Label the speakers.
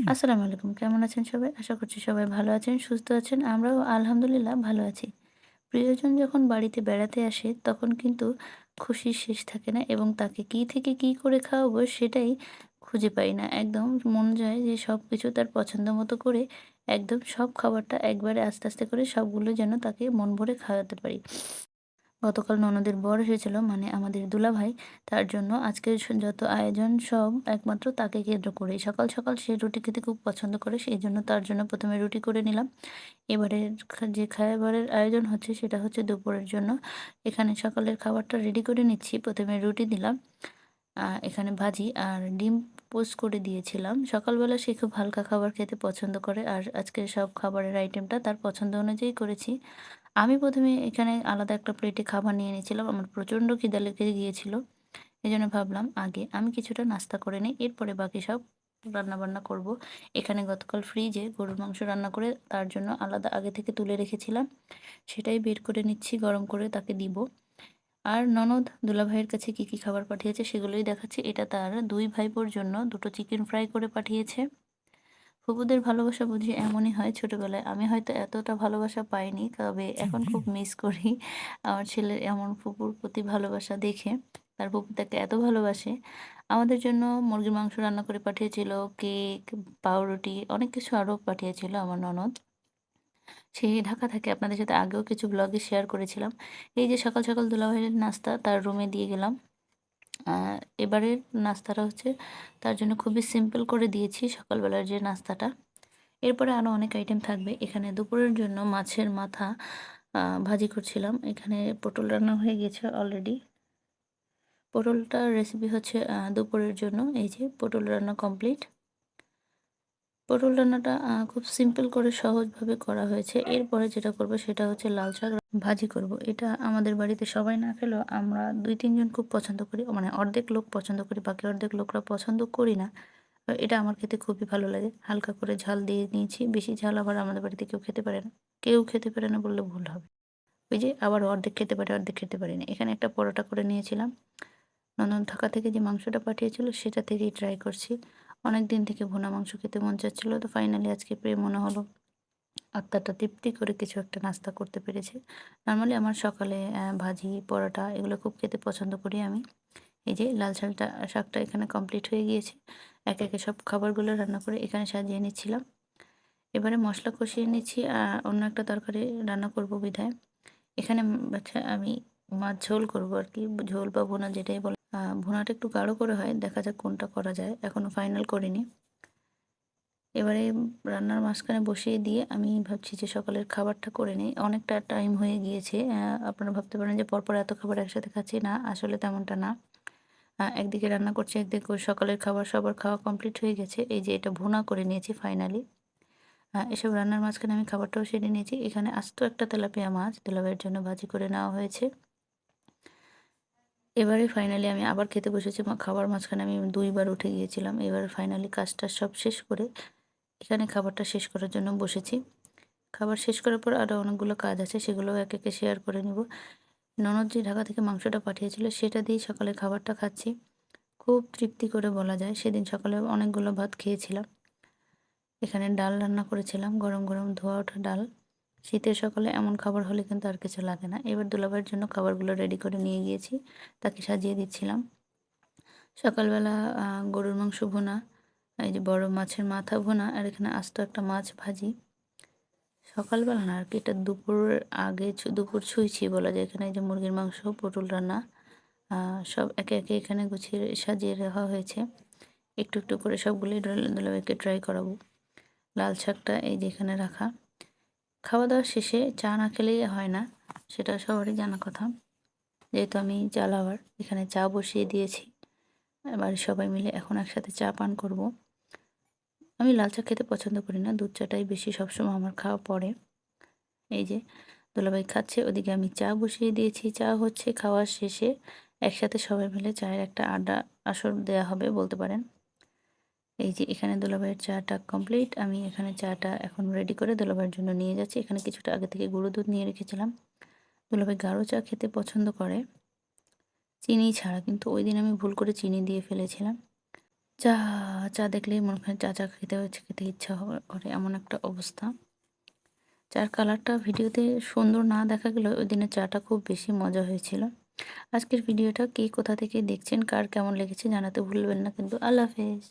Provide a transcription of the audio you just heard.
Speaker 1: আসসালামু আলাইকুম। কেমন আছেন সবাই? আশা করছি সবাই ভালো আছেন, সুস্থ আছেন। আমরাও আলহামদুলিল্লাহ ভালো আছি। প্রিয়জন যখন বাড়িতে বেড়াতে আসে তখন কিন্তু খুশির শেষ থাকে না এবং তাকে কি থেকে কি করে খাওয়াবো সেটাই খুঁজে পাই না। একদম মন চায় যে সবকিছু তার পছন্দ মতো করে একদম সব খাবারটা একবারে আস্তে, আস্তে করে সবগুলো যেন তাকে মন ভরে খাওয়াতে পারি। গতকাল ননদের বর এসেছিল মানে আমাদের দুলাভাই। তার জন্য আজকের যত আয়োজন সব একমাত্র তাকে কেন্দ্র করেই। সকাল, সকাল সে রুটি খেতে খুব পছন্দ করে। সেইজন্য তার জন্য ১ম এ রুটি করে নিলাম। এবারের যে খাবারের আয়োজন হচ্ছে সেটা হচ্ছে দুপুরের জন্য। এখানে সকালের খাবারটা রেডি করে নিচ্ছি। ১ম এ রুটি দিলাম। এখানে ভাজি আর ডিম পোস্ট করে দিয়েছিলাম। সকালবেলা সে খুব হালকা খাবার খেতে পছন্দ করে। আর আজকের সব খাবারের আইটেমটা তার পছন্দ অনুযায়ী করেছি। আমি ১ম এ এখানে আলাদা একটা প্লেটে খাবার নিয়ে নিয়েছিলাম। আমার প্রচণ্ড খিদে লেগে গিয়েছিল। এজন্য ভাবলাম আগে আমি কিছুটা নাস্তা করে নেই। এরপরে বাকি সব রান্নাবান্না করব। এখানে গতকাল ফ্রিজে গরুর মাংস রান্না করে তার জন্য আলাদা আগে থেকে তুলে রেখেছিলাম। সেটাই বের করে নিচ্ছি, গরম করে তাকে দিব। আর ননদ দুলাভাইয়ের কাছে কি, কি খাবার পাঠিয়েছে সেগুলোই দেখাচ্ছি। এটা তার ২ ভাইপোর জন্য ২ টো চিকেন ফ্রাই করে পাঠিয়েছে। ফুপুদের ভালোবাসা বুঝি এমনই হয় ছোটবেলায়। আমি হয়তো এতটা ভালোবাসা পাইনি। তবে এখন খুব মিস করি আমার ছেলের এমন ফুপুর প্রতি ভালোবাসা দেখে। তার ফুপু তাকে এত ভালোবাসে। আমাদের জন্য মুরগির মাংস রান্না করে পাঠিয়েছিল, কেক, পাউরুটি অনেক কিছু আরও পাঠিয়েছিল আমার ননদ। সে ঢাকা থাকে। আপনাদের সাথে আগেও কিছু ব্লগে শেয়ার করেছিলাম। এই যে সকাল, সকাল দুলাভাইয়ের নাস্তা তার রুমে দিয়ে গেলাম। আ এবারের নাস্তাটা হচ্ছে তার জন্য খুবই সিম্পল করে দিয়েছি সকালবেলার যে নাস্তাটা। এরপরে আরো অনেক আইটেম থাকবে। এখানে দুপুরের জন্য মাছের মাথা ভাজি করছিলাম। এখানে পটল রান্না হয়ে গেছে অলরেডি। পটলটার রেসিপি হচ্ছে দুপুরের জন্য এই যে পটল রান্না কমপ্লিট। পটল রান্নাটা খুব সিম্পল করে সহজভাবে করা হয়েছে। এরপরে যেটা করব সেটা হচ্ছে লাল শাক ভাজি করব। এটা আমাদের বাড়িতে সবাই না খেলেও আমরা ২-৩ জন খুব পছন্দ করি। মানে অর্ধেক লোক পছন্দ করি, বাকি অর্ধেক লোকরা পছন্দ করি না। এটা আমার খেতে খুবই ভালো লাগে। হালকা করে ঝাল দিয়ে নিয়েছি। বেশি ঝাল আবার আমাদের বাড়িতে কেউ খেতে পারে না। কেউ খেতে পারে না বললে ভুল হবে। ওই যে আবার অর্ধেক খেতে পারে, অর্ধেক খেতে পারে না। এখানে একটা পরোটা করে নিয়েছিলাম। ননদ ঢাকা থেকে যে মাংসটা পাঠিয়েছিল সেটা থেকেই ট্রাই করছি। অনেকদিন থেকে ভুনা মাংস খেতে মন চাচ্ছিল। তো ফাইনালি আজকে পেয়ে মনে হলো আত্মাটা তৃপ্তি করে কিছু একটা নাস্তা করতে পেরেছি। নরমালি আমার সকালে ভাজি, পরোটা এগুলো খুব খেতে পছন্দ করি আমি। এই যে লাল শাকটা এখানে কমপ্লিট হয়ে গিয়েছে। একে, একে সব খাবারগুলো রান্না করে এখানে সাজিয়ে নিচ্ছিলাম। এবারে মসলা কষিয়ে নিচ্ছি অন্য একটা তরকারি রান্না করব বিধায়। এখানে আচ্ছা আমি মাছ ঝোল করব আরকি। ঝোল বা ভুনা যেটাই বলেন। ভুনাটা একটু গাঢ় করে হয়। দেখা যাক কোনটা করা যায়। এখনো ফাইনাল করিনি। এবারে রান্নার মাঝখানে বসিয়ে দিয়ে আমি ভাবছি যে সকালের খাবারটা করে নেই। অনেকটা টাইম হয়ে গিয়েছে। আপনারা ভাবতে পারেন যে পরপর এত খাবার একসাথে খাচ্ছি। না, আসলে তেমনটা না। একদিকে রান্না করছি, একদিকে সকালের খাবার সবার খাওয়া কমপ্লিট হয়ে গেছে। এই যে এটা ভুনা করে নিয়েছি ফাইনালি। এসব রান্নার মাঝখানে আমি খাবারটাও সেরে নিয়েছি। এখানে আস্ত একটা তেলাপিয়া মাছ দুলাভাইয়ের জন্য ভাজি করে নেওয়া হয়েছে। এবারে ফাইনালি আমি আবার খেতে বসেছি। খাবার মাঝখানে আমি ২ বার উঠে গিয়েছিলাম। এবার ফাইনালি কাজটা সব শেষ করে এখানে খাবারটা শেষ করার জন্য বসেছি। খাবার শেষ করার পর আরও অনেকগুলো কাজ আছে, সেগুলোও একে, একে শেয়ার করে নিব। ননদ যে ঢাকা থেকে মাংসটা পাঠিয়েছিল সেটা দিয়েই সকালে খাবারটা খাচ্ছি। খুব তৃপ্তি করে বলা যায়। সেদিন সকালে অনেকগুলো ভাত খেয়েছিলাম। এখানে ডাল রান্না করেছিলাম, গরম, গরম ধোয়া ওঠা ডাল। শীতের সকালে এমন খাবার হলে কিন্তু আর কিছু লাগে না। এবার দুলাভাইয়ের জন্য খাবারগুলো রেডি করে নিয়ে গিয়েছি। তাকে সাজিয়ে দিচ্ছিলাম। সকালবেলা আ গরুর মাংস ভুনা, এই যে বড় মাছের মাথা ভুনা আর এখানে আস্ত একটা মাছ ভাজি। সকালবেলা না আরকি এটা দুপুরের আগে দুপুর ছুঁইছি বলা যায়। এখানে এই যে মুরগির মাংস, পটল রান্না আ সব একে, একে এখানে গুছিয়ে সাজিয়ে রাখা হয়েছে। একটু, একটু করে সবগুলোই দুলাভাইকে ট্রাই করাবো। লাল শাকটা এই যে এখানে রাখা। খাওয়া-দাওয়া শেষে চা না খেলেই হয় না, সেটা সবারই জানা কথা। যেহেতু আমি চা লাভার, এখানে চা বসিয়ে দিয়েছি। বাড়ির সবাই মিলে এখন একসাথে চা পান করব। আমি লাল চা খেতে পছন্দ করি না। দুধ চাটাই বেশি সবসময় আমার খাওয়া পড়ে। এই যে দুলাভাই খাচ্ছে, ওদিকে আমি চা বসিয়ে দিয়েছি। চা হচ্ছে খাওয়ার শেষে একসাথে সবাই মিলে চায়ের একটা আড্ডা আসর দেয়া হবে বলতে পারেন। এই যে এখানে দুলাভাইয়ের চাটা কমপ্লিট। আমি এখানে চাটা এখন রেডি করে দুলাভাইয়ের জন্য নিয়ে যাচ্ছি। এখানে কিছুটা আগে থেকে গুঁড়ো দুধ নিয়ে রেখেছিলাম। দুলাভাই গাঢ় চা খেতে পছন্দ করে, চিনি ছাড়া। কিন্তু ঐদিন আমি ভুল করে চিনি দিয়ে ফেলেছিলাম। চা, চা দেখলেই মনে হয় চা খেতে হয়েছে, খেতে ইচ্ছা করে এমন একটা অবস্থা। চা'র কালারটা ভিডিওতে সুন্দর না দেখা গেলেও ওইদিনের চাটা খুব বেশি মজা হয়েছিল। আজকের ভিডিওটা কে কোথা থেকে দেখছেন, কার কেমন লেগেছে জানাতে ভুলবেন না কিন্তু। আল্লাহ হাফেজ।